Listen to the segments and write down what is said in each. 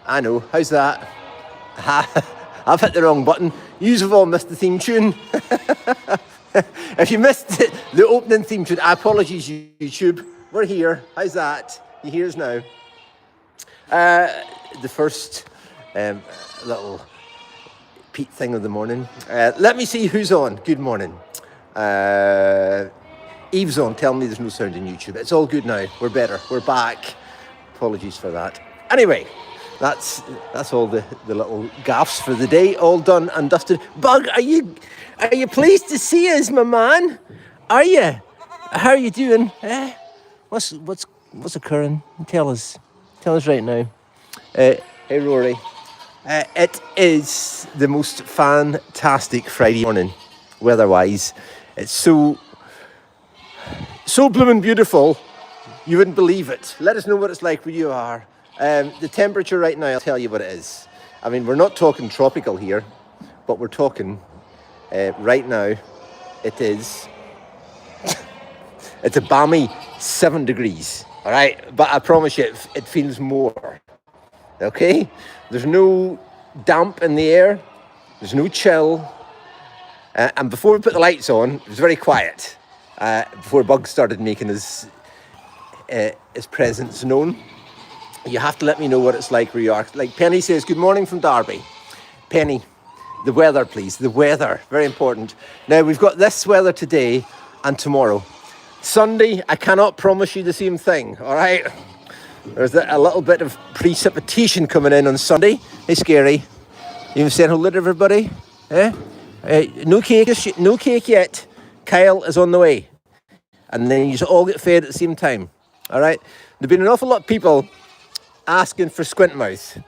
I know. How's that? I've hit the wrong button. You've all missed the theme tune. If you missed the opening theme tune, I apologize, YouTube. We're here. How's that? You hear us now? The first little Pete thing of the morning. Let me see who's on. Good morning. Eve's on. Tell me there's no sound in YouTube. It's all good now. We're better. We're back. Apologies for that. Anyway, that's all the little gaffes for the day. All done and dusted. Bug, are you pleased to see us, my man? Are you? How are you doing? What's occurring? Tell us right now. Hey Rory. It is the most fantastic Friday morning, weather-wise. It's so blooming beautiful, you wouldn't believe it. Let us know what it's like where you are. The temperature right now, I'll tell you what it is. I mean, we're not talking tropical here, but we're talking right now, it's a balmy 7 degrees, all right? But I promise you, it feels more, okay? There's no damp in the air, there's no chill. And before we put the lights on, it was very quiet. Before Bug started making his presence known. You have to let me know what it's like where you are. Like Penny says, good morning from Derby. Penny, the weather, please. The weather, very important. Now, we've got this weather today and tomorrow. Sunday, I cannot promise you the same thing, all right? There's a little bit of precipitation coming in on Sunday. Hey, Scary. You saying hello to everybody? No cake yet. Kyle is on the way. And then you all get fed at the same time, all right? There've been an awful lot of people asking for Squint Mouth.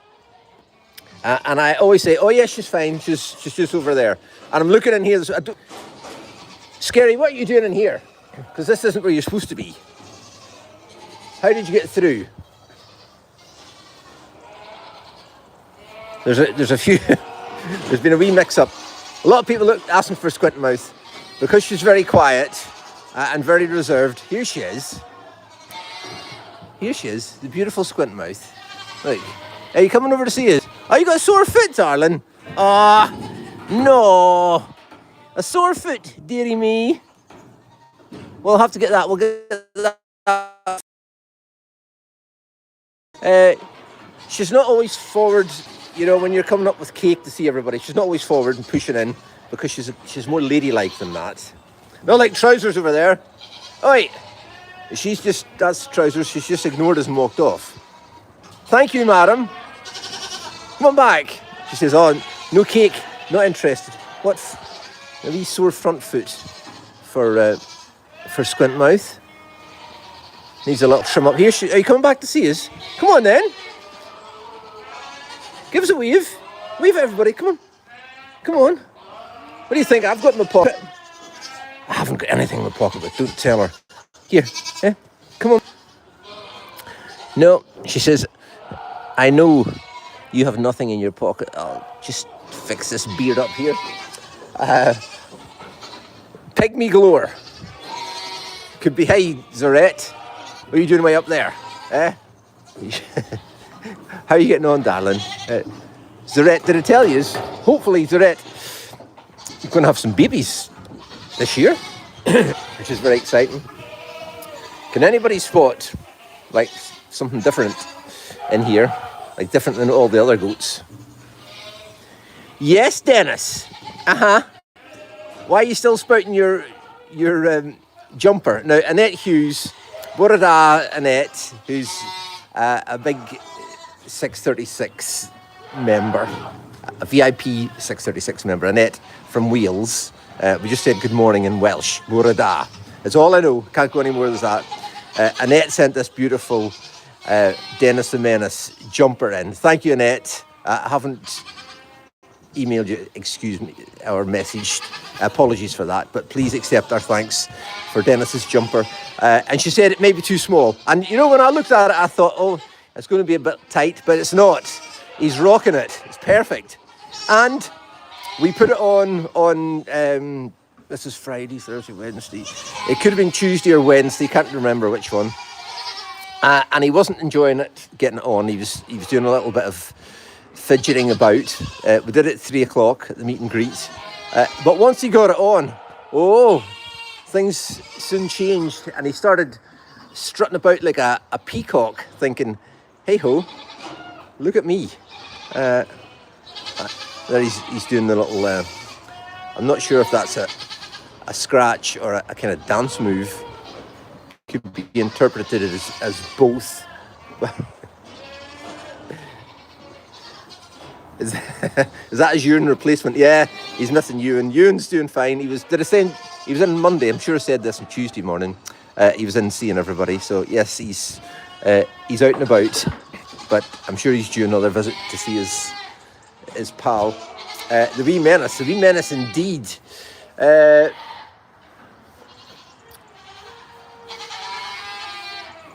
And I always say, oh yeah, she's fine. She's just over there. And I'm looking in here. Scary, what are you doing in here? Because this isn't where you're supposed to be. How did you get through? There's a few. There's been a wee mix-up. A lot of people asking for Squint Mouth because she's very quiet and very reserved. Here she is. Here she is, the beautiful Squint Mouth. Look, are you coming over to see us? Oh, you got a sore foot, darling? No. A sore foot, dearie me. We'll have to get that. We'll get that. She's not always forward, you know, when you're coming up with cake to see everybody. She's not always forward and pushing in because she's more ladylike than that. Not like Trousers over there. Oi! That's Trousers. She's just ignored us and walked off. Thank you, madam. Come on back. She says, oh, no cake, not interested. What? A wee sore front foot for Squint Mouth. Needs a little trim up here. Are you coming back to see us? Come on then. Give us a wave. Wave at everybody. Come on. Come on. What do you think I've got in my pocket? I haven't got anything in my pocket, but don't tell her. Here. Come on. No, she says, I know you have nothing in your pocket. I'll just fix this beard up here. Pygmy galore. Could be, hey, Zarette. What are you doing way up there? How are you getting on, darling? Zarette, did I tell you? Hopefully, Zarette, you're going to have some babies this year, which is very exciting. Can anybody spot, like, something different in here? Like, different than all the other goats? Yes, Dennis. Why are you still spouting your jumper? Now, Annette Hughes, Borada Annette, who's a big 636 member, a VIP 636 member, Annette from Wales. We just said good morning in Welsh, Borada. That's all I know. Can't go any more than that. Annette sent this beautiful Dennis the Menace jumper in. Thank you, Annette. I haven't emailed you, excuse me, or messaged. Apologies for that, but please accept our thanks for Dennis's jumper. And she said it may be too small. And you know, when I looked at it, I thought, oh, it's going to be a bit tight, but it's not. He's rocking it. It's perfect. And we put it on this is Friday, Thursday, Wednesday. It could have been Tuesday or Wednesday, can't remember which one. And he wasn't enjoying it, getting it on. He was doing a little bit of fidgeting about. We did it at 3 o'clock at the meet and greet. But once he got it on, things soon changed, and he started strutting about like a peacock, thinking, hey ho, look at me. There he's doing the little, I'm not sure if that's a scratch or a kind of dance move. Could be interpreted as both. Is that his Ewan replacement? Yeah, he's missing Ewan. Ewan's doing fine. He was in Monday. I'm sure I said this on Tuesday morning. He was in seeing everybody. So yes, he's out and about. But I'm sure he's due another visit to see his pal, the wee menace indeed.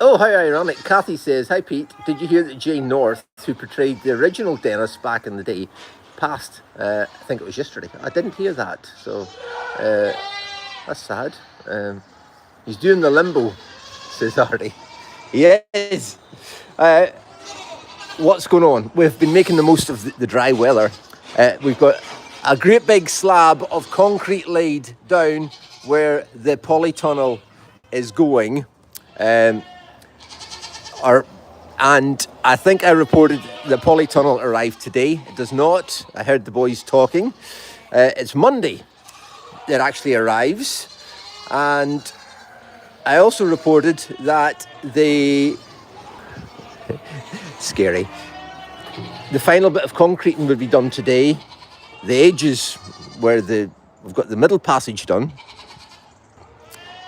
Oh, how ironic. Kathy says, hi Pete, did you hear that Jay North, who portrayed the original Dennis back in the day, passed? I think it was yesterday. I didn't hear that, so that's sad. He's doing the limbo, says Artie. He is. What's going on? We've been making the most of the dry weather. We've got a great big slab of concrete laid down where the polytunnel is going. And I think I reported the polytunnel arrived today. It does not. I heard the boys talking. It's Monday that actually arrives. And I also reported that scary. The final bit of concreting will be done today. The edges where we've got the middle passage done.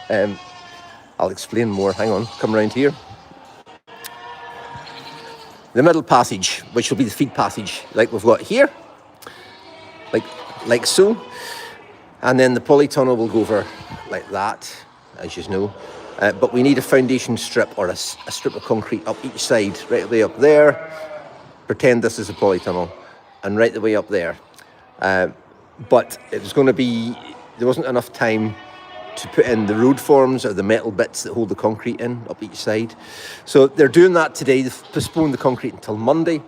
I'll explain more. Hang on, come around here. The middle passage, which will be the feed passage, like we've got here, like so, and then the polytunnel will go over like that, as you know. But we need a foundation strip or a strip of concrete up each side, right the way up there. Pretend this is a polytunnel, and right the way up there. But it was going to be, there wasn't enough time to put in the road forms or the metal bits that hold the concrete in up each side. So they're doing that today. They've postponed the concrete until Monday.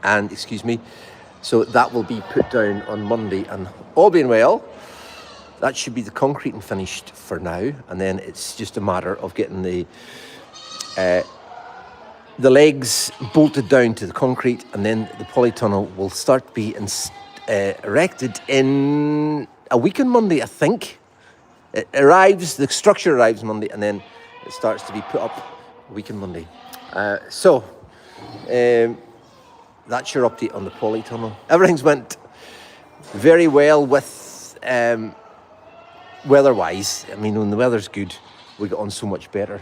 And, excuse me, so that will be put down on Monday. And all being well, that should be the concreting finished for now. And then it's just a matter of getting the legs bolted down to the concrete, and then the polytunnel will start to be erected in a week on Monday, I think. It arrives, the structure arrives Monday, and then it starts to be put up a week on Monday. That's your update on the polytunnel. Everything's went very well with weather-wise. I mean, when the weather's good, we get on so much better.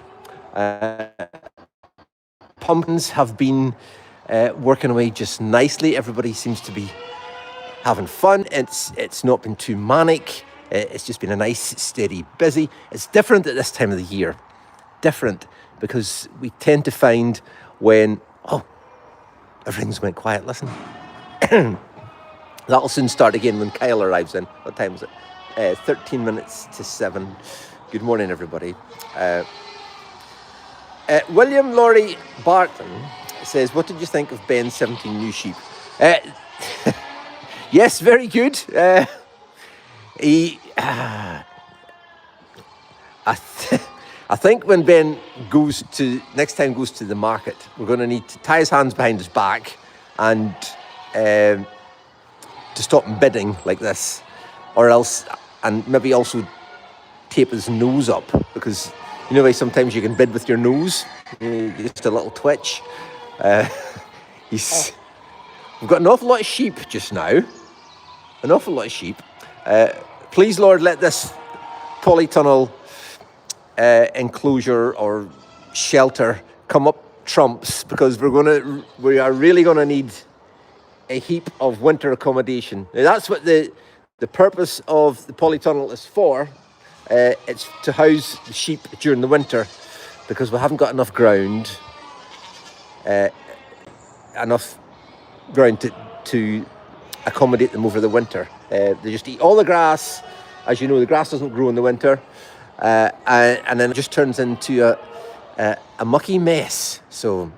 Pumpkins have been working away just nicely. Everybody seems to be having fun. It's not been too manic. It's just been a nice, steady, busy. It's different at this time of the year. Different because we tend to find when, everything's went quiet. Listen. That'll soon start again when Kyle arrives in. What time is it? 13 minutes to 7. Good morning, everybody. William Laurie Barton says, what did you think of Ben's 17 new sheep? Yes, very good. I think when Ben next time goes to the market, we're going to need to tie his hands behind his back and to stop him bidding like this, or else, and maybe also tape his nose up, because you know how sometimes you can bid with your nose, just a little twitch. We've got an awful lot of sheep just now. An awful lot of sheep. Please, Lord, let this polytunnel enclosure or shelter come up trumps, because we are really going to need a heap of winter accommodation. Now, that's what the purpose of the polytunnel is for. It's to house the sheep during the winter, because we haven't got enough ground to accommodate them over the winter. They just eat all the grass. As you know, the grass doesn't grow in the winter, and then it just turns into a mucky mess. So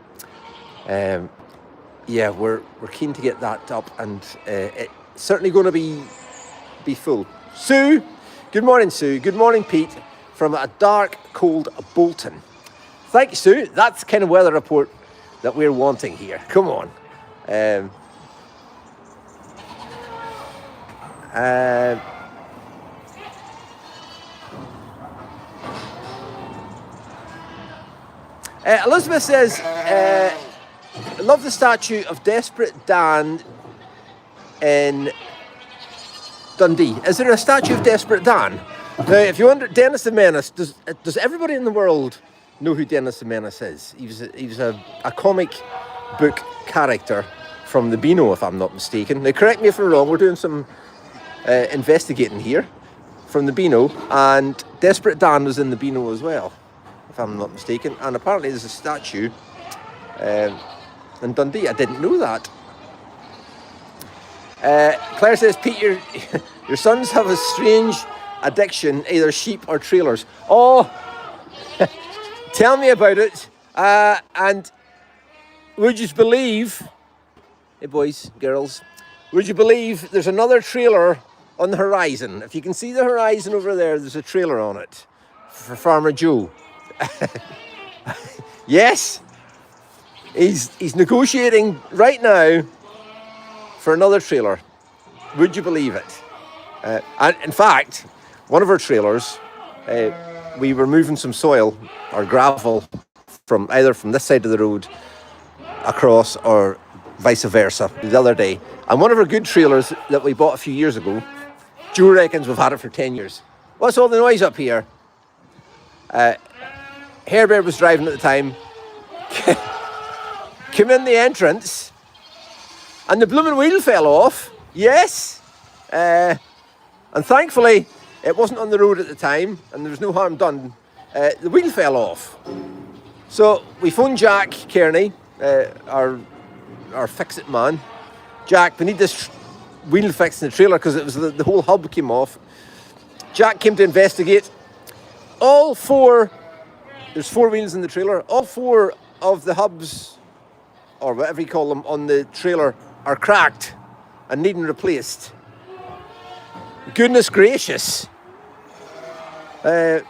yeah, we're keen to get that up, and it's certainly going to be full. Sue, good morning, Sue. Good morning, Pete, from a dark, cold Bolton. Thank you, Sue. That's the kind of weather report that we're wanting here. Come on. Elizabeth says, I love the statue of Desperate Dan in Dundee. Is there a statue of Desperate Dan? Now, if you wonder, Dennis the Menace, does everybody in the world know who Dennis the Menace is? He was a comic book character from the Beano, if I'm not mistaken. Now, correct me if I'm wrong, we're doing some investigating here from the Beano, and Desperate Dan was in the Beano as well, if I'm not mistaken. And apparently there's a statue in Dundee. I didn't know that. Claire says, Pete, your sons have a strange addiction, either sheep or trailers. Oh, tell me about it. And would you believe, hey boys, girls, would you believe there's another trailer on the horizon? If you can see the horizon over there, there's a trailer on it for Farmer Joe. Yes, he's negotiating right now for another trailer. Would you believe it? And in fact, one of our trailers, we were moving some soil or gravel from either from this side of the road across or vice versa the other day. And one of our good trailers that we bought a few years ago, Joe reckons we've had it for 10 years. What's all the noise up here? Hairbear was driving at the time, came in the entrance, and the blooming wheel fell off. Yes. And thankfully, it wasn't on the road at the time, and there was no harm done. The wheel fell off. So we phoned Jack Kearney, our fix-it man. Jack, we need this wheel fixed in the trailer because it was the whole hub came off. Jack came to investigate. All four, there's 4 wheels in the trailer, all 4 of the hubs, or whatever you call them, on the trailer are cracked and needing replaced. Goodness gracious. I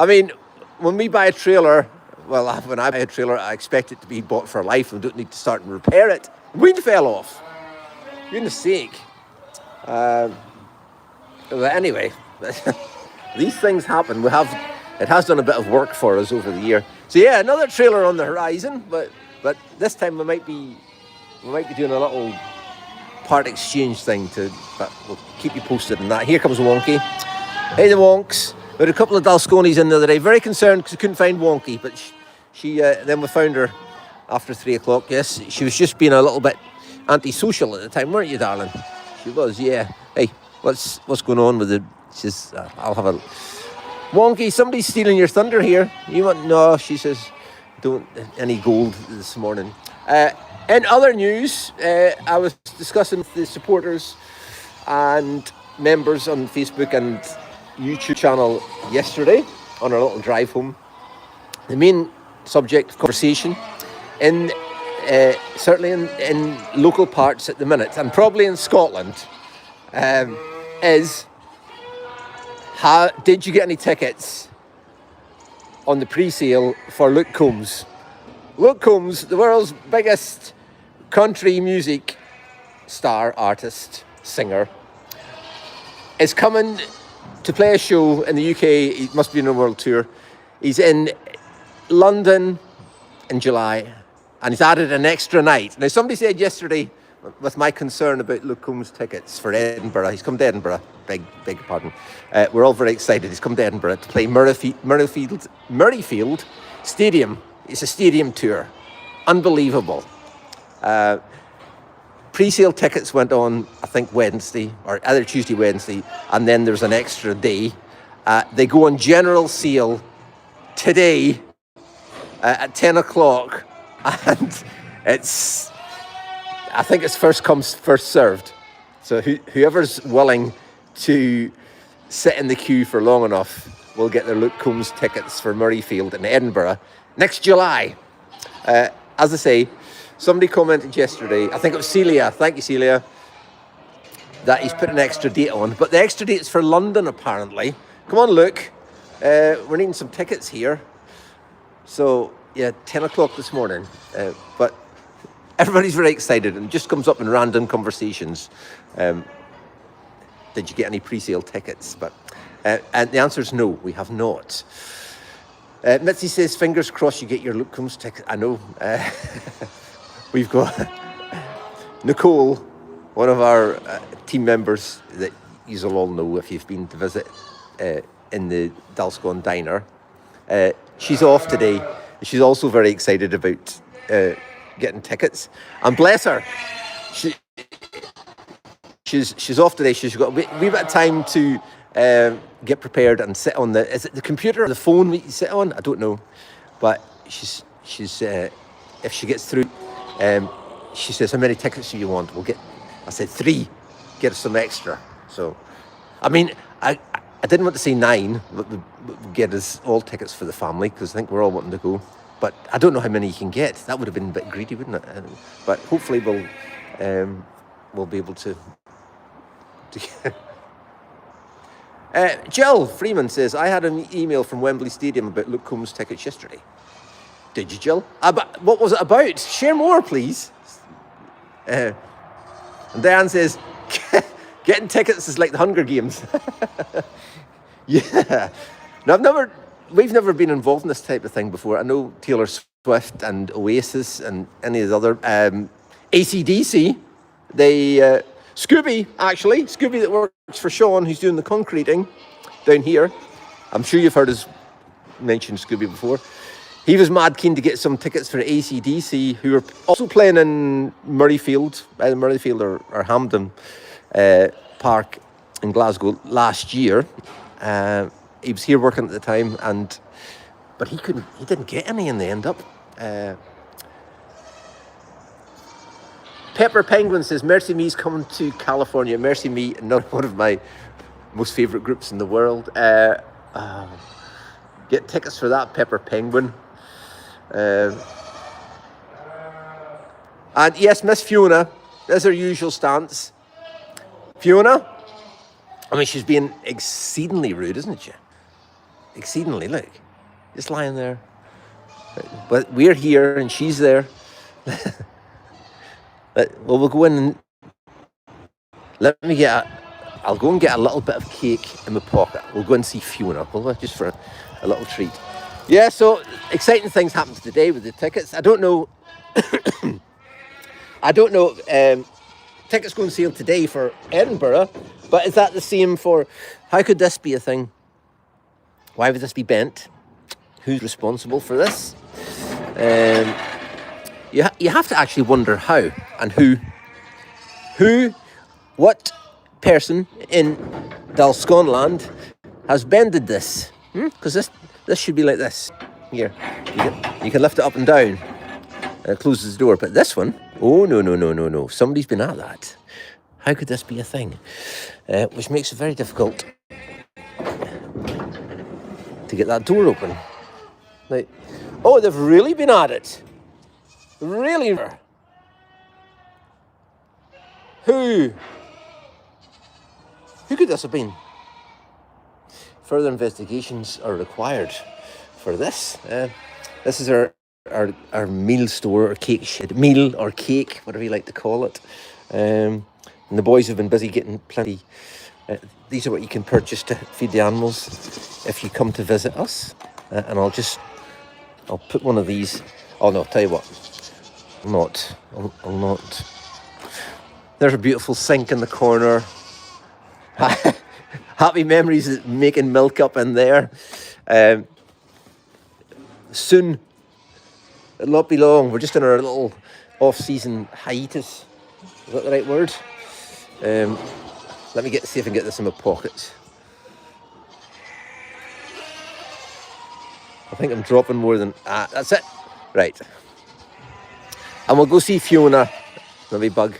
mean, when we buy a trailer, well, when I buy a trailer, I expect it to be bought for life and don't need to start and repair it. The wheel fell off. Goodness sake. But anyway, these things happen. It has done a bit of work for us over the year. So yeah, another trailer on the horizon, but this time we might be doing a little part exchange thing but we'll keep you posted on that. Here comes Wonky. Hey the Wonks. We had a couple of Dalsconis in the other day, very concerned because we couldn't find Wonky, but she then we found her after 3 o'clock. Yes, she was just being a little bit antisocial at the time, weren't you, darling? She was, yeah. Hey, what's going on with the? She says, I'll have a Wonky. Somebody's stealing your thunder here. You want? No, she says, don't any gold this morning. In other news, I was discussing with the supporters and members on Facebook and YouTube channel yesterday on our little drive home. The main subject of conversation certainly in local parts at the minute, and probably in Scotland, is did you get any tickets on the pre-sale for Luke Combs? Luke Combs, the world's biggest country music star, artist, singer, is coming to play a show in the UK. He must be on a world tour. He's in London in July, and he's added an extra night. Now, somebody said yesterday, with my concern about Luke Combs' tickets for Edinburgh, he's come to Edinburgh, beg your pardon. We're all very excited. He's come to Edinburgh to play Murrayfield Stadium. It's a stadium tour. Unbelievable. Pre-sale tickets went on, I think, Wednesday, or either Tuesday, Wednesday, and then there's an extra day. They go on general sale today at 10 o'clock, and I think it's first come, first served. So whoever's willing to sit in the queue for long enough will get their Luke Combs tickets for Murrayfield in Edinburgh next July. As I say, Somebody commented yesterday, I think it was Celia, thank you Celia, that he's put an extra date on. But the extra date's for London, apparently. Come on, Luke. We're needing some tickets here. So, yeah, 10 o'clock this morning. But everybody's very excited and it just comes up in random conversations. Did you get any pre-sale tickets? But and the answer is no, we have not. Mitzi says, fingers crossed you get your Luke Combs ticket. I know. We've got Nicole, one of our team members that you'll all know if you've been to visit in the Dalscon Diner. She's off today. She's also very excited about getting tickets. And bless her, she's off today. She's got a wee bit of time to get prepared and sit on is it the computer or the phone that you sit on? I don't know. But she's if she gets through, she says, how many tickets do you want? I said 3, get us some extra. So, I mean, I didn't want to say 9, but get us all tickets for the family, because I think we're all wanting to go. But I don't know how many you can get. That would have been a bit greedy, wouldn't it? But hopefully we'll be able to Jill Freeman says, I had an email from Wembley Stadium about Luke Combs tickets yesterday. Did you, Jill? But what was it about? Share more, please. And Diane says, getting tickets is like the Hunger Games. Yeah. Now, we've never been involved in this type of thing before. I know Taylor Swift and Oasis and any of the other AC/DC. Scooby that works for Sean, who's doing the concreting down here. I'm sure you've heard us mention Scooby before. He was mad keen to get some tickets for AC/DC, who are also playing in Murrayfield, either Murrayfield or Hampden Park in Glasgow last year. He was here working at the time, but he didn't get any in the end up. Pepper Penguin says, Mercy Me's coming to California. Mercy Me, not one of my most favourite groups in the world. Get tickets for that, Pepper Penguin. And yes, Miss Fiona, that's her usual stance. Fiona, I mean, she's being exceedingly rude, isn't she? Exceedingly, look. Just lying there. But we're here and she's there. Well, we'll go in and I'll go and get a little bit of cake in my pocket. We'll go and see Fiona, just for a little treat. Yeah, so exciting things happened today with the tickets. I don't know. Tickets go on sale today for Edinburgh, but is that the same for? How could this be a thing? Why would this be bent? Who's responsible for this? You have to actually wonder how and who, what person in Dalsconland has bended this? Because this should be like this. Here, you can lift it up and down, and it closes the door. But this one, oh no! Somebody's been at that. How could this be a thing? Which makes it very difficult to get that door open. Like, oh, they've really been at it. Really? Who could this have been? Further investigations are required for this. This is our meal store or cake shed. Meal or cake, whatever you like to call it. And the boys have been busy getting plenty. These are what you can purchase to feed the animals if you come to visit us. And I'll put one of these. Oh no, I'll tell you what. I'll not. There's a beautiful sink in the corner. Happy memories of making milk up in there. Soon, it'll not be long. We're just in our little off-season hiatus. Is that the right word? Let me see if I can get this in my pockets. I think I'm dropping more than... that's it. Right. And we'll go see Fiona. Let me bug.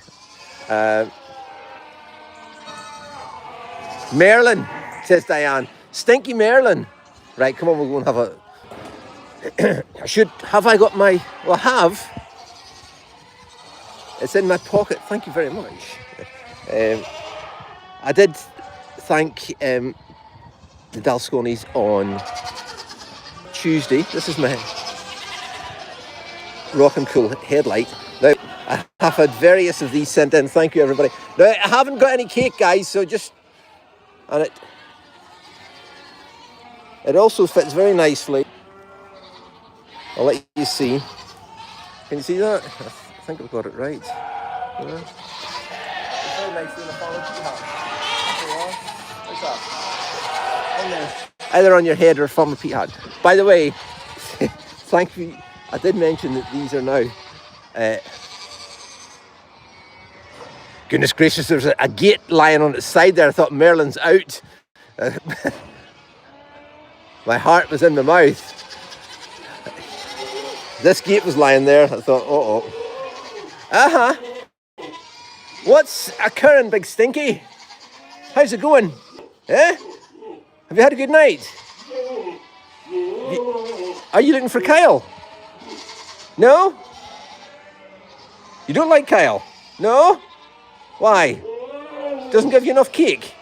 Merlin, says Diane. Stinky Merlin. Right, come on, we'll go and have a... have I got my... Well, I have. It's in my pocket. Thank you very much. I did thank the Dalsconis on Tuesday. This is my rock and cool headlight. Now, I have had various of these sent in. Thank you, everybody. Now, I haven't got any cake, guys, so just... And it also fits very nicely. I'll let you see. Can you see that? I think I've got it right. Yeah. It's very nicely in a Polytunnel hat. What's that? On there. Either on your head or a former Pete hat. By the way, thank you. I did mention that these are now... goodness gracious, there's a gate lying on its side there. I thought Merlin's out. My heart was in my mouth. This gate was lying there. I thought, uh-huh. What's occurring, Big Stinky? How's it going? Eh? Have you had a good night? Are you looking for Kyle? No? You don't like Kyle? No? Why? Doesn't give you enough cake?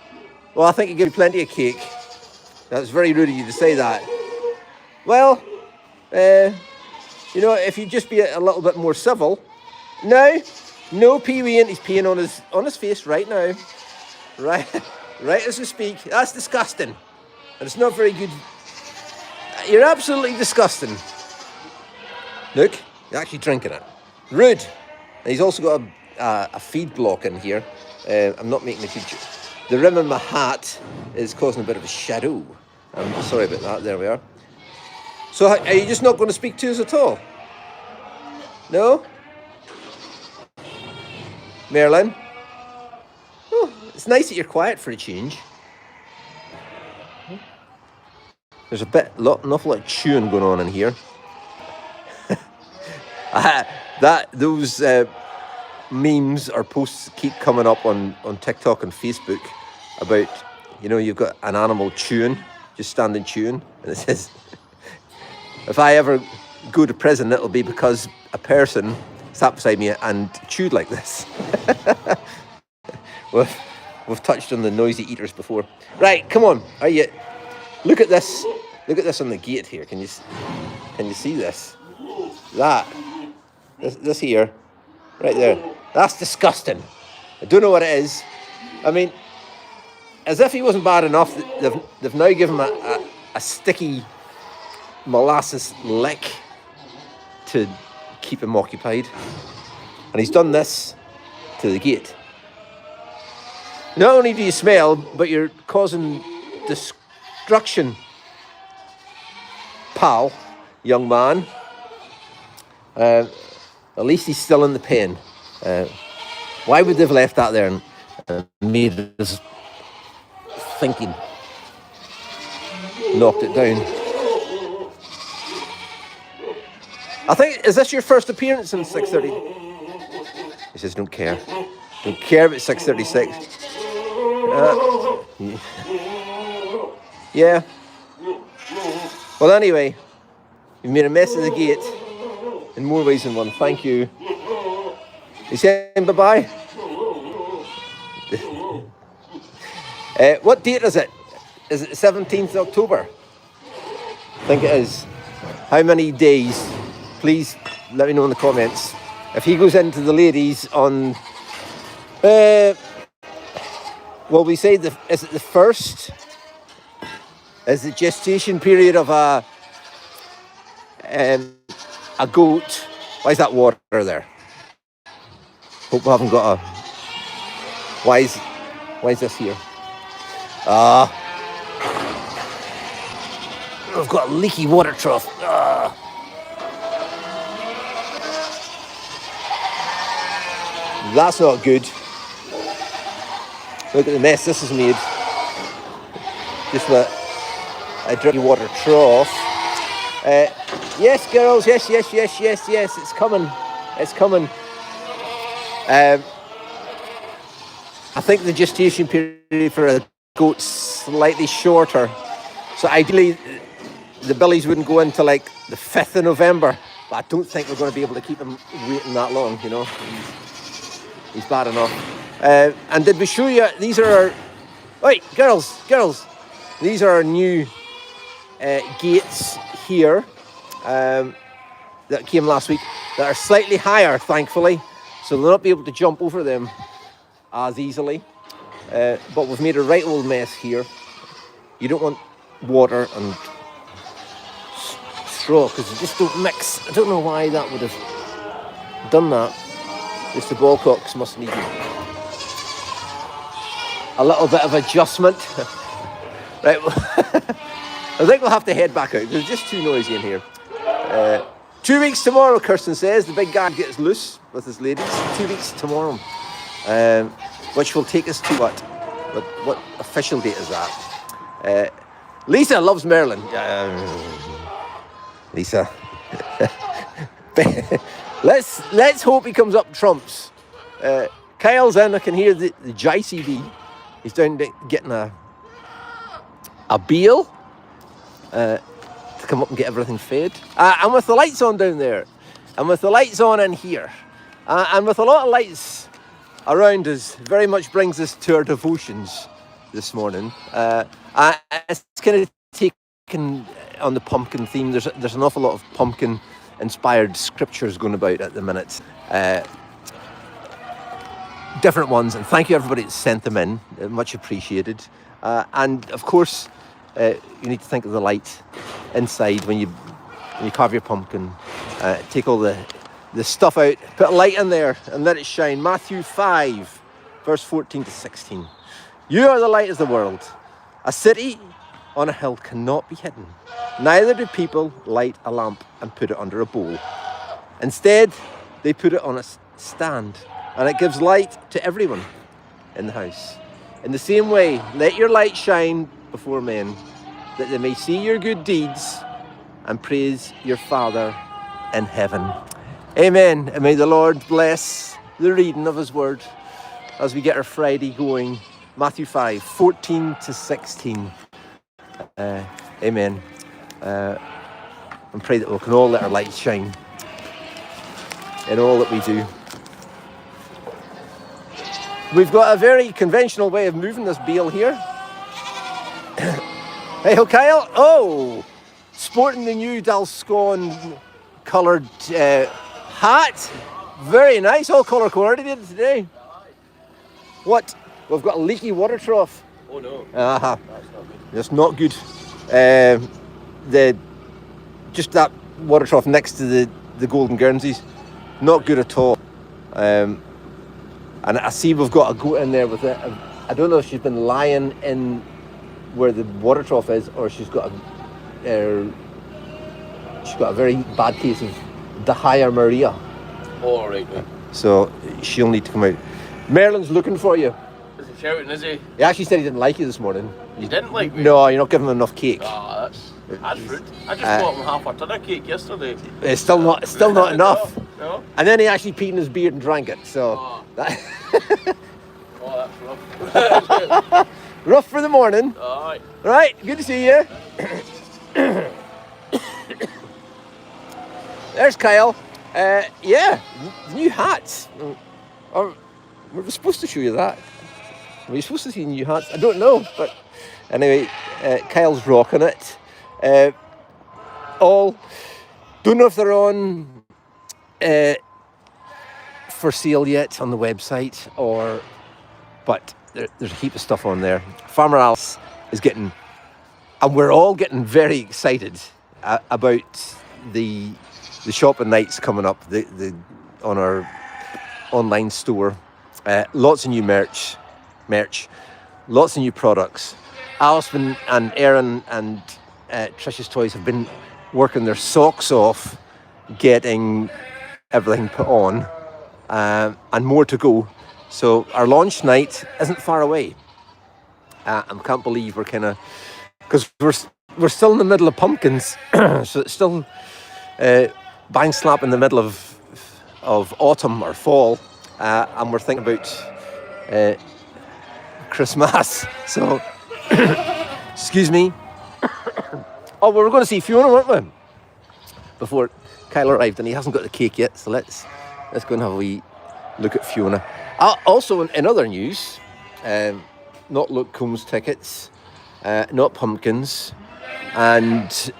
Well, I think he gives you plenty of cake. That's very rude of you to say that. Well, you know, if you just be a little bit more civil. No pee-weeing. He's peeing on his face right now. Right as we speak. That's disgusting. And it's not very good. You're absolutely disgusting. Look, you're actually drinking it. Rude. And he's also got a feed block in here. I'm not making a good joke. The rim of my hat is causing a bit of a shadow. I'm sorry about that. There we are. So are you just not going to speak to us at all? No? Merlin? Oh, it's nice that you're quiet for a change. There's an awful lot of chewing going on in here. Those memes or posts keep coming up on TikTok and Facebook about, you know, you've got an animal chewing, just standing chewing, and it says, if I ever go to prison, it'll be because a person sat beside me and chewed like this. We've touched on the noisy eaters before. Right, come on. Are you? Look at this. Look at this on the gate here. Can you see this? This here, right there. That's disgusting. I don't know what it is. I mean, as if he wasn't bad enough, they've now given him a sticky molasses lick to keep him occupied. And he's done this to the gate. Not only do you smell, but you're causing destruction, pal, young man. At least he's still in the pen. Why would they've left that there and made us thinking? Knocked it down. I think, is this your first appearance in 6:30? He says, don't care. Don't care about 6:36. Yeah. Well, anyway, you've made a mess of the gate in more ways than one. Thank you. You saying bye-bye? What date is it? Is it the 17th of October? I think it is. How many days? Please let me know in the comments. If he goes into the ladies on... well, we say, is it the first? Is the gestation period of a goat? Why is that water there? Hope we haven't got a... Why is this here? I've got a leaky water trough. That's not good. Look at the mess this has made. Just a dirty water trough. Yes, girls. Yes. It's coming. It's coming. I think the gestation period for a goat's slightly shorter. So ideally, the billies wouldn't go into like the 5th of November. But I don't think we're going to be able to keep them waiting that long, you know. He's bad enough. And did we show you, these are our, wait, girls, these are our new gates here that came last week that are slightly higher, thankfully, so they'll not be able to jump over them as easily. But we've made a right old mess here. You don't want water and straw because they just don't mix. I don't know why that would have done that. Just the ball cocks must need a little bit of adjustment. Right, I think we'll have to head back out. There's just too noisy in here. 2 weeks tomorrow, Kirsten says. The big guy gets loose with his ladies. 2 weeks tomorrow. Which will take us to what official date is that? Lisa loves Merlin. Lisa. Let's hope he comes up trumps. Kyle's in. I can hear the JCB. He's down getting a beel to come up and get everything fed. And with the lights on down there, and with the lights on in here, and with a lot of lights around us, very much brings us to our devotions this morning. It's kind of taken on the pumpkin theme. There's an awful lot of pumpkin-inspired scriptures going about at the minute. Different ones, and thank you everybody that sent them in. Much appreciated. And of course, you need to think of the light inside when you carve your pumpkin. Take all the stuff out, put a light in there and let it shine. Matthew 5 verse 14 to 16. You are the light of the world. A city on a hill cannot be hidden. Neither do people light a lamp and put it under a bowl. Instead, they put it on a stand, and it gives light to everyone in the house. In the same way, let your light shine before men, that they may see your good deeds and praise your Father in heaven. Amen. And may the Lord bless the reading of his word as we get our Friday going. Matthew 5, 14 to 16. Amen. And pray that we can all let our light shine in all that we do. We've got a very conventional way of moving this bale here. Hey, Kyle. Oh, sporting the new Dalscone coloured hat. Very nice. All colour coordinated today. What? We've got a leaky water trough. Oh no. That's not good. Just that water trough next to the Golden Guernseys, not good at all. And I see we've got a goat in there with it. I don't know if she's been lying in where the water trough is, or she's got a very bad case of diarrhea. All right, man. So she'll need to come out. Merlin's looking for you. Is he shouting, is he? He actually said he didn't like you this morning. He didn't like me? No, you're not giving him enough cake. Oh, that's rude. I just bought him half a ton of cake yesterday. It's still not enough. No. And then he actually peed in his beard and drank it. So Oh, that's rough. Rough for the morning. Alright. Right, good to see you. There's Kyle. Yeah, the new hats. Were we supposed to show you that? Were you supposed to see new hats? I don't know, but anyway, Kyle's rocking it. All don't know if they're on for sale yet on the website, but there's a heap of stuff on there. Farmer Alice is getting, and we're all getting very excited about the shopping nights coming up. On our online store, lots of new merch, lots of new products. Alison and Erin and Trish's Toys have been working their socks off getting everything put on, and more to go. So our launch night isn't far away. I can't believe we're because we're still in the middle of pumpkins, so it's still bang slap in the middle of autumn or fall, and we're thinking about Christmas. So, excuse me. Oh, we were going to see Fiona, weren't we? Before Kyle arrived, and he hasn't got the cake yet. So let's go and have a wee look at Fiona. Also, in other news, not Luke Combs tickets, not pumpkins, and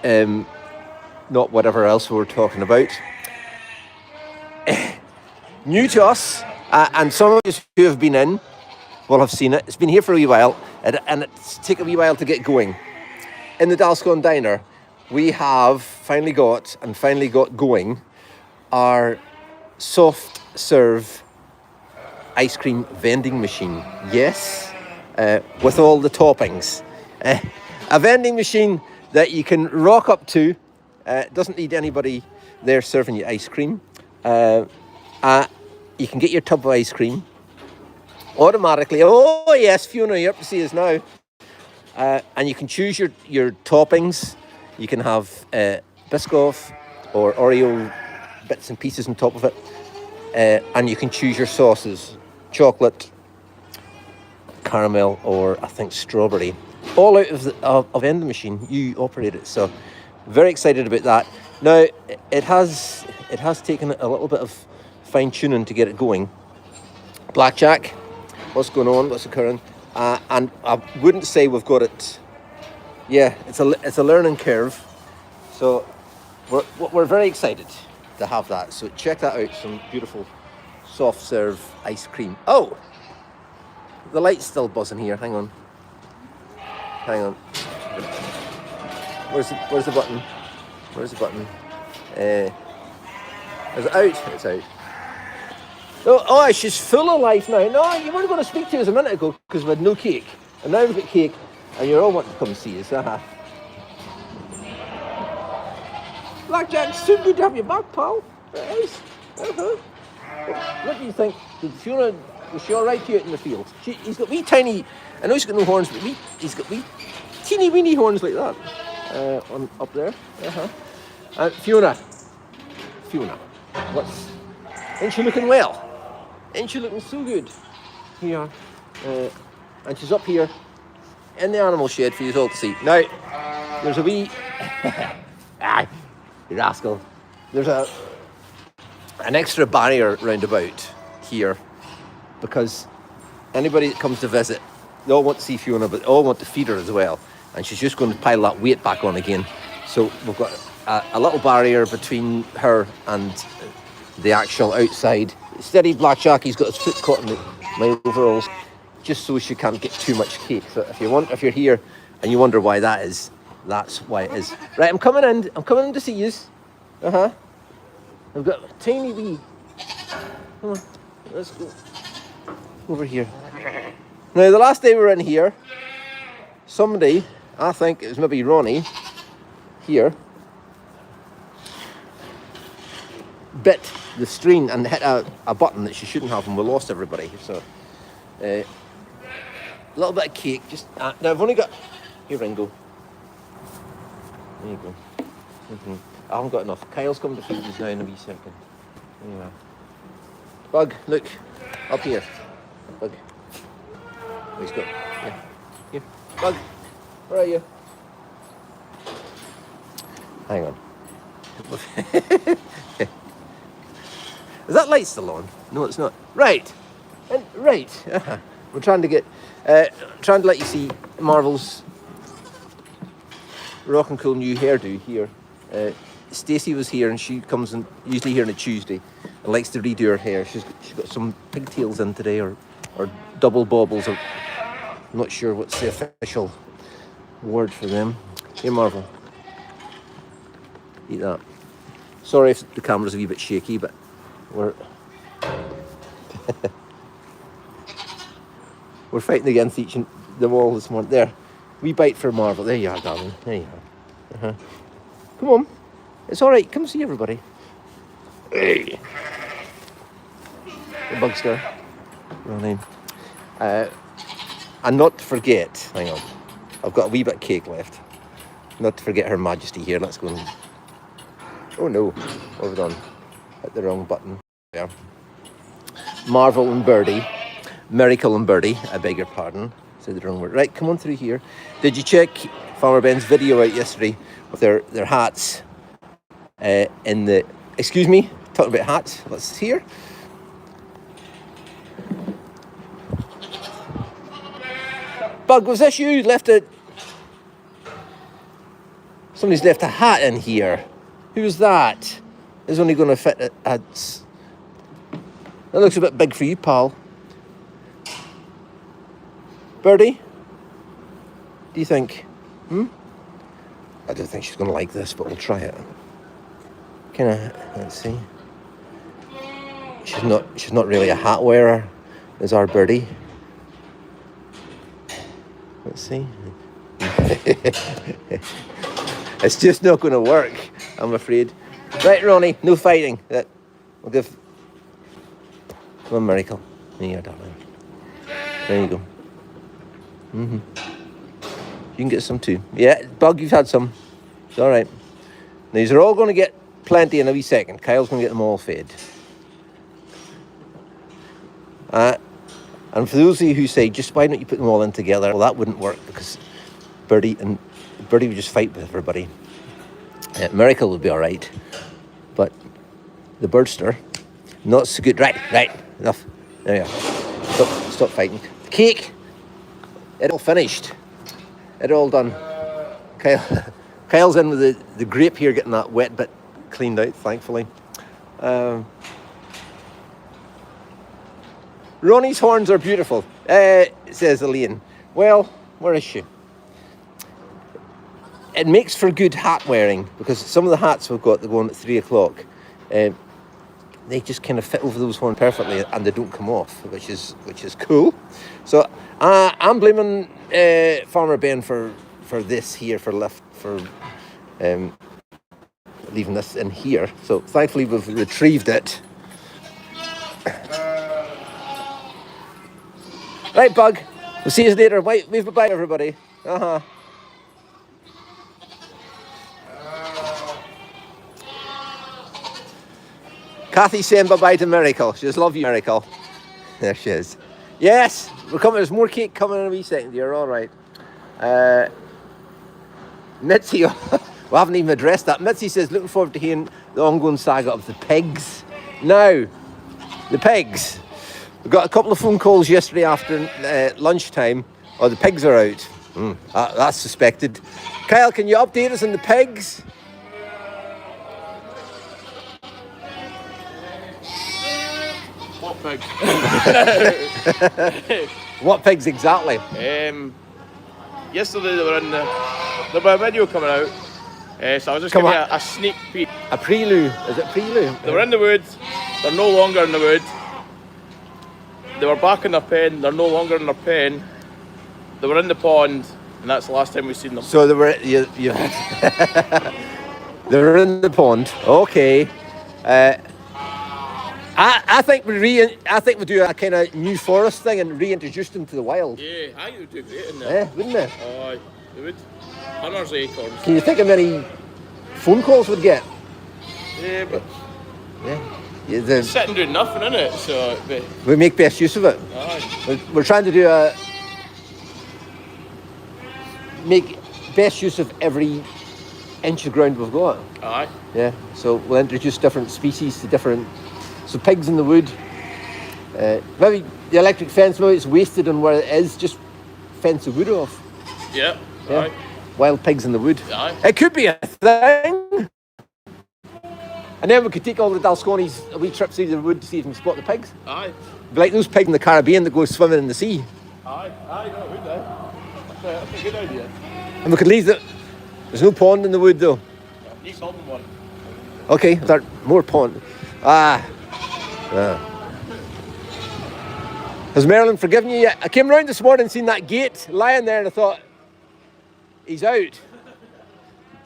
not whatever else we were talking about. New to us, and some of us who have been in will have seen it. It's been here for a wee while, and it's taken a wee while to get going. In the Dalscone Diner, we have finally got going our soft serve ice cream vending machine. Yes, with all the toppings. A vending machine that you can rock up to. Doesn't need anybody there serving you ice cream. You can get your tub of ice cream automatically. Oh yes, Fiona, you're up to see us now. And you can choose your toppings. You can have Biscoff or Oreo bits and pieces on top of it. And you can choose your sauces. Chocolate, caramel, or I think strawberry. All out of the vending machine. You operate it. So very excited about that. Now, it has taken a little bit of fine-tuning to get it going. Blackjack, what's going on, what's occurring? And I wouldn't say we've got it. Yeah, it's a learning curve. So we're very excited to have that. So check that out, some beautiful soft serve ice cream. Oh, the light's still buzzing here. Hang on. Where's the button? Where's the button? Is it out? It's out. Oh, she's full of life now. No, you weren't going to speak to us a minute ago because we had no cake. And now we've got cake and you're all wanting to come see us. Blackjack, it's so good to have you back, pal. It is. What do you think? Did Fiona, was she all right to you out in the field? He's got wee tiny, I know he's got no horns, but he's got wee teeny weeny horns like that up there. Fiona, ain't she looking well? Ain't she looking so good? Here, and she's up here in the animal shed for you all to see. Now, there's a wee, you rascal. There's an extra barrier round about here because anybody that comes to visit, they all want to see Fiona, but they all want to feed her as well. And she's just going to pile that weight back on again. So we've got a little barrier between her and the actual outside. Steady Blackjack, he's got his foot caught in my overalls, just so she can't get too much cake. So if you're here and you wonder why that is, that's why it is. Right, I'm coming in to see you. I've got a tiny wee. Come on, let's go over here. Now, the last day we were in here, somebody, I think it was maybe Ronnie, here, bit the screen and hit a button that she shouldn't have, and we lost everybody. So, a little bit of cake. Just now, I've only got. Here, Ringo. There you go. I haven't got enough. Kyle's coming to feed us now in a wee second. Anyway. Bug, look. Up here. Bug. Oh, he's got. Yeah. Here. Bug. Where are you? Hang on. Is that light still on? No, it's not. Right. Right. We're trying to let you see Marvel's rock and cool new hairdo here. Stacey was here, and she comes in usually here on a Tuesday and likes to redo her hair. She's got some pigtails in today, or double baubles. I'm not sure what's the official word for them. Here, Marvel. Eat that. Sorry if the camera's a wee bit shaky, but we're we're fighting against them all this morning. There, wee bite for Marvel. There you are, darling. There you are. Come on, it's all right. Come see everybody. Hey, the bugster. Real name. And not to forget. Hang on, I've got a wee bit of cake left. Not to forget Her Majesty here. Let's go. Oh no, what have we done? Hit the wrong button. Yeah. Marvel and Birdie. Miracle and Birdie, I beg your pardon. Said the wrong word. Right, come on through here. Did you check Farmer Ben's video out yesterday with their hats in the... Excuse me, talking about hats. What's here? Bug, was this you? Left it. Somebody's left a hat in here. Who's that? It's only going to fit it. That looks a bit big for you, pal. Birdie? Do you think? I don't think she's going to like this, but we'll try it. Let's see. She's not really a hat wearer, is our Birdie. Let's see. It's just not going to work, I'm afraid. Right, Ronnie, no fighting. We'll give... Come on, Miracle. Here, darling. There you go. You can get some too. Yeah, Bug, you've had some. It's all right. Now, these are all going to get plenty in a wee second. Kyle's going to get them all fed. And for those of you who say, just why don't you put them all in together? Well, that wouldn't work because Birdie would just fight with everybody. Miracle would be all right. But the birdster, not so good. Right, enough. There you are. Stop fighting. The cake, it all finished. It all done. Kyle's in with the grape here, getting that wet bit cleaned out, thankfully. Ronnie's horns are beautiful, says Elaine. Well, where is she? It makes for good hat wearing because some of the hats we've got, they're going at 3 o'clock. They just kind of fit over those horns perfectly and they don't come off, which is cool. So I'm blaming Farmer Ben for this here, for leaving this in here. So thankfully we've retrieved it. Right, Bug. We'll see you later. Wave bye-bye, everybody. Kathy's saying bye-bye to Miracle. She just love you, Miracle. There she is. Yes, we're coming. There's more cake coming in a wee second. You're all right. Mitzi, we haven't even addressed that. Mitzi says, looking forward to hearing the ongoing saga of the pigs. Now, the pigs. We got a couple of phone calls yesterday after lunchtime. Oh, the pigs are out. That's suspected. Kyle, can you update us on the pigs? What pig? What pigs exactly? Yesterday there was a video coming out. So I was just giving you a sneak peek. A prelude. Is it prelude? They were in the woods. They're no longer in the woods. They were back in their pen. They're no longer in their pen. They were in the pond, and that's the last time we've seen them. So they were. They were in the pond. Okay. I think we do a kind of new forest thing and reintroduce them to the wild. Yeah, I think it would do great in there. Yeah, wouldn't it? Aye, they would. Hundreds of acorns. Can you think of many phone calls we'd get? Yeah, but sitting doing nothing, innit? So we make best use of it. Aye. We're trying to make best use of every inch of ground we've got. Aye. Yeah. So we'll introduce different species to different. So pigs in the wood. Maybe the electric fence, maybe it's wasted on where it is. Just fence the wood off. Yeah. Yeah. Aye. Wild pigs in the wood. Aye. It could be a thing. And then we could take all the Dalsconis a wee trip through the wood to see if we can spot the pigs. Aye. Be like those pigs in the Caribbean that go swimming in the sea. Aye, no, it would do. That's a good idea. And we could leave there's no pond in the wood though. Need something one. Okay, start more pond. Has Merlin forgiven you yet? I came round this morning and seen that gate lying there and I thought, he's out.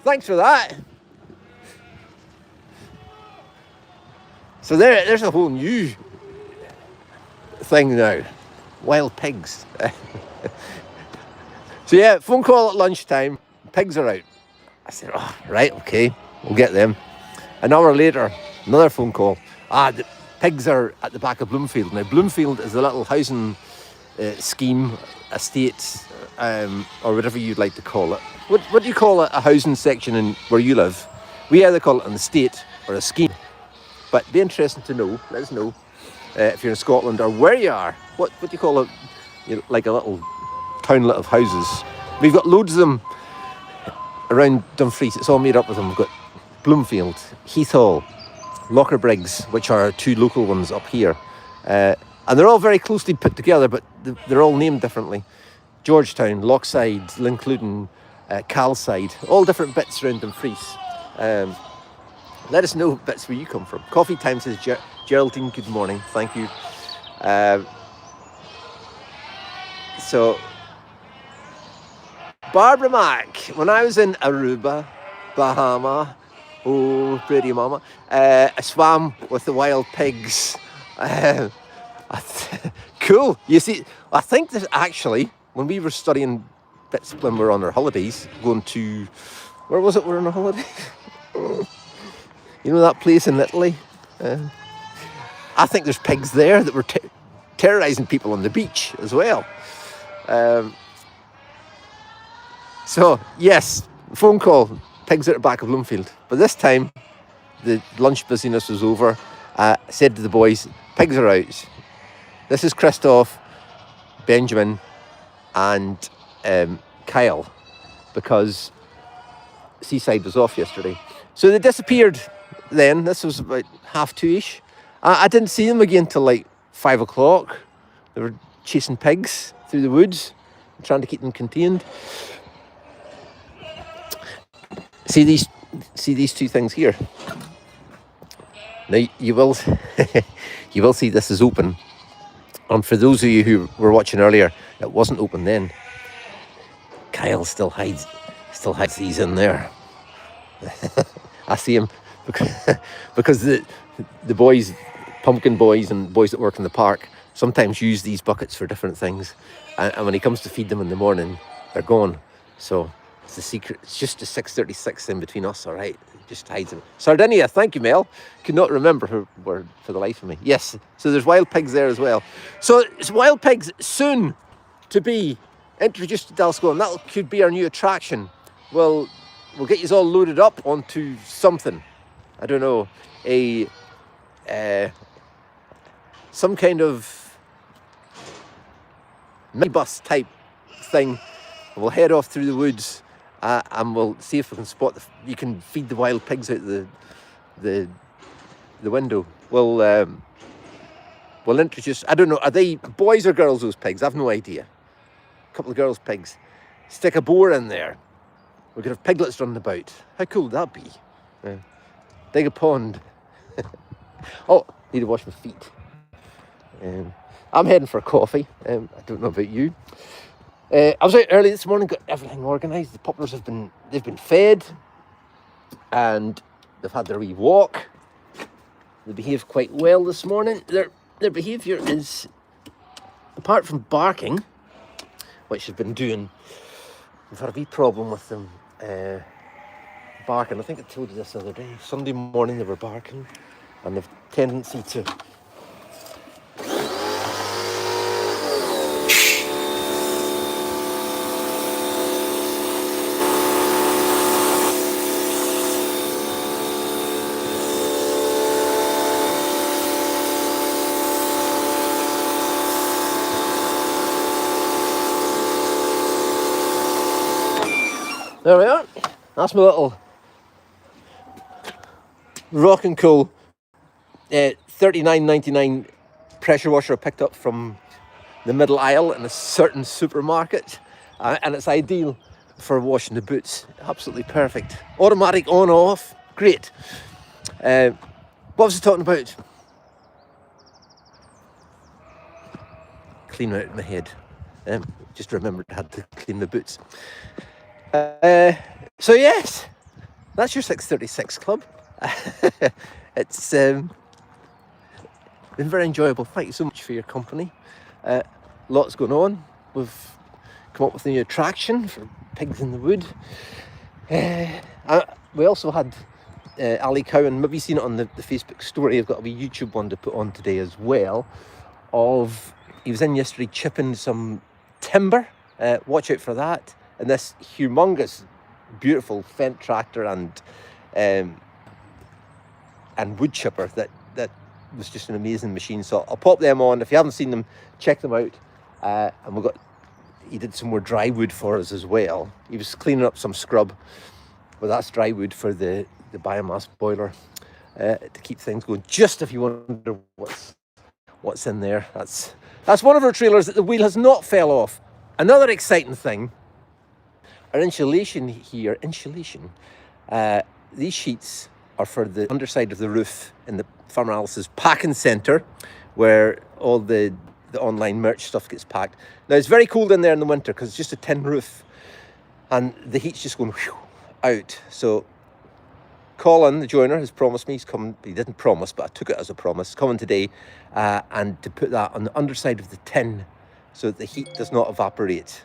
Thanks for that. So there's a whole new thing now. Wild pigs. So yeah, phone call at lunchtime. Pigs are out. I said, oh, right, okay, we'll get them. An hour later, another phone call. The pigs are at the back of Bloomfield. Now, Bloomfield is a little housing scheme, estate, or whatever you'd like to call it. What do you call a housing section in where you live? We either call it an estate or a scheme. But it'd be interesting to know. Let us know if you're in Scotland or where you are. What do you call it? Like a little townlet of houses. We've got loads of them around Dumfries. It's all made up of them. We've got Bloomfield, Heath Hall, Locker Briggs, which are 2 local ones up here. And they're all very closely put together, but they're all named differently. Georgetown, Lochside, Lincluden, Calside, all different bits around Dumfries. Let us know bits where you come from. Coffee Time says, Geraldine, good morning. Thank you. So, Barbara Mack, when I was in Aruba, Bahama, oh, pretty mama, I swam with the wild pigs. Cool. You see, I think that actually, when we were studying bits when we were on our holidays, going to, where was it we were on a holiday? You know that place in Italy? I think there's pigs there that were terrorising people on the beach as well. So, yes, phone call, pigs at the back of Bloomfield. But this time, the lunch busyness was over. I said to the boys, pigs are out. This is Christoph, Benjamin, and Kyle, because Seaside was off yesterday. So they disappeared then. This was about 2:30ish. I didn't see them again till like 5 o'clock. They were chasing pigs through the woods, trying to keep them contained. See these 2 things here. Now you will you will see this is open. And for those of you who were watching earlier, it wasn't open then. Kyle still hides these in there. I see him because the boys, pumpkin boys and boys that work in the park, sometimes use these buckets for different things. And when he comes to feed them in the morning, they're gone. So it's the secret. It's just a 636 in between us, all right? Just hides them. Sardinia, thank you, Mel. Could not remember her word for the life of me. Yes, so there's wild pigs there as well. So it's wild pigs soon to be introduced to Dalsco, and that could be our new attraction. We'll get you all loaded up onto something. I don't know, some kind of minibus type thing. We'll head off through the woods. And we'll see if we can spot you can feed the wild pigs out the window. We'll introduce. I don't know. Are they boys or girls? Those pigs? I've no idea. A couple of girls' pigs. Stick a boar in there. We could have piglets running about. How cool would that be? Dig a pond. Oh, need to wash my feet. I'm heading for a coffee. I don't know about you. I was out early this morning, got everything organised. The poplars they've been fed, and they've had their wee walk. They behaved quite well this morning. Their behaviour is, apart from barking, which they've been doing, we've had a wee problem with them barking. I think I told you this the other day. Sunday morning they were barking, and they've tendency to There we are. That's my little rock and cool $39.99 pressure washer I picked up from the middle aisle in a certain supermarket, and it's ideal for washing the boots. Absolutely perfect. Automatic on off. Great. What was I talking about? Clean out my head. Just remembered I had to clean my boots. So yes, that's your 636 club. It's been very enjoyable. Thank you so much for your company. Lots going on. We've come up with a new attraction for pigs in the wood. We also had Ali Cowan, maybe you've seen it on the Facebook story. I've got a wee YouTube one to put on today as well. He was in yesterday chipping some timber. Watch out for that. And this humongous, beautiful Fendt tractor and wood chipper that was just an amazing machine. So I'll pop them on. If you haven't seen them, check them out. And we've got he did some more dry wood for us as well. He was cleaning up some scrub, but that's dry wood for the biomass boiler to keep things going. Just if you wonder what's in there, that's one of our trailers that the wheel has not fell off. Another exciting thing, our insulation here. These sheets are for the underside of the roof in the Farmer Alice's packing centre, where all the online merch stuff gets packed. Now it's very cold in there in the winter because it's just a tin roof, and the heat's just going out. So Colin, the joiner, has promised me, he's coming. He didn't promise, but I took it as a promise, coming today, and to put that on the underside of the tin so that the heat does not evaporate.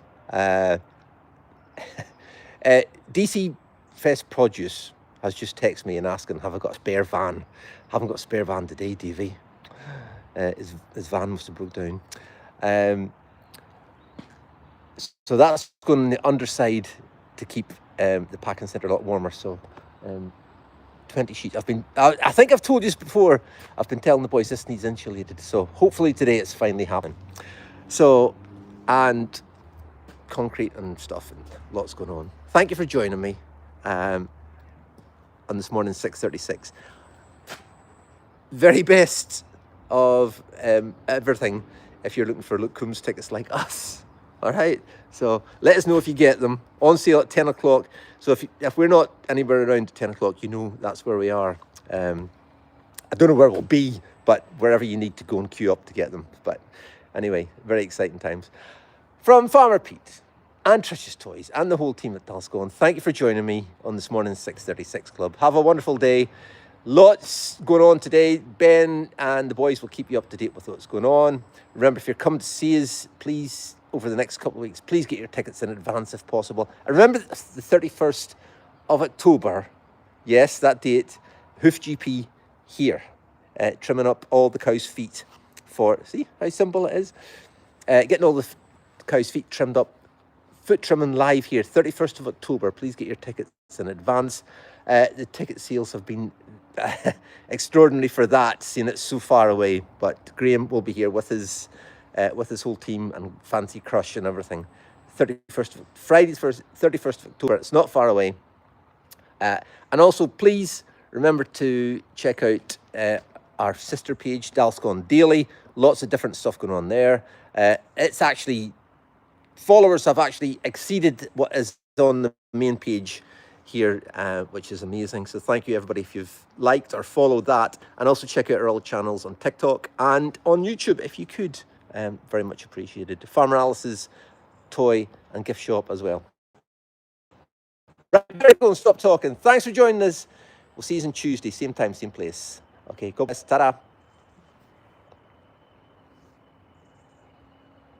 DC Fest Produce has just texted me and asking, have I got a spare van? Haven't got a spare van today, Davey. His van must have broke down. So that's going on the underside to keep the packing centre a lot warmer. So 20 sheets. I think I've told you this before. I've been telling the boys this needs insulated. So hopefully today it's finally happening. So, and concrete and stuff and lots going on. Thank you for joining me on this morning 6:36. Very best of everything if you're looking for Luke Coombs tickets like us. All right, so let us know if you get them. On sale at 10 o'clock. So if we're not anywhere around 10 o'clock, you know that's where we are. I don't know where we'll be, but wherever you need to go and queue up to get them. But anyway, very exciting times. From Farmer Pete and Trish's Toys and the whole team at Dalscone, thank you for joining me on this morning's 6:36 Club. Have a wonderful day. Lots going on today. Ben and the boys will keep you up to date with what's going on. Remember, if you're coming to see us, please, over the next couple of weeks, please get your tickets in advance if possible. And remember the 31st of October, yes, that date, Hoof GP here, trimming up all the cow's feet for, see how simple it is? Getting all the cow's feet trimmed up, foot trimming live here, 31st of October. Please get your tickets in advance. The ticket sales have been extraordinary for that, seeing it so far away. But Graham will be here with his whole team and Fancy Crush and everything. Friday, 31st of October. It's not far away. And also, please remember to check out our sister page, Dalscone Daily. Lots of different stuff going on there. It's actually, followers have actually exceeded what is on the main page here, which is amazing. So thank you everybody if you've liked or followed that, and also check out our old channels on TikTok and on YouTube if you could. Very much appreciated. Farmer Alice's toy and gift shop as well. Right, better go and stop talking. Thanks for joining us. We'll see you on Tuesday, same time, same place. Okay, go bless. Ta-da.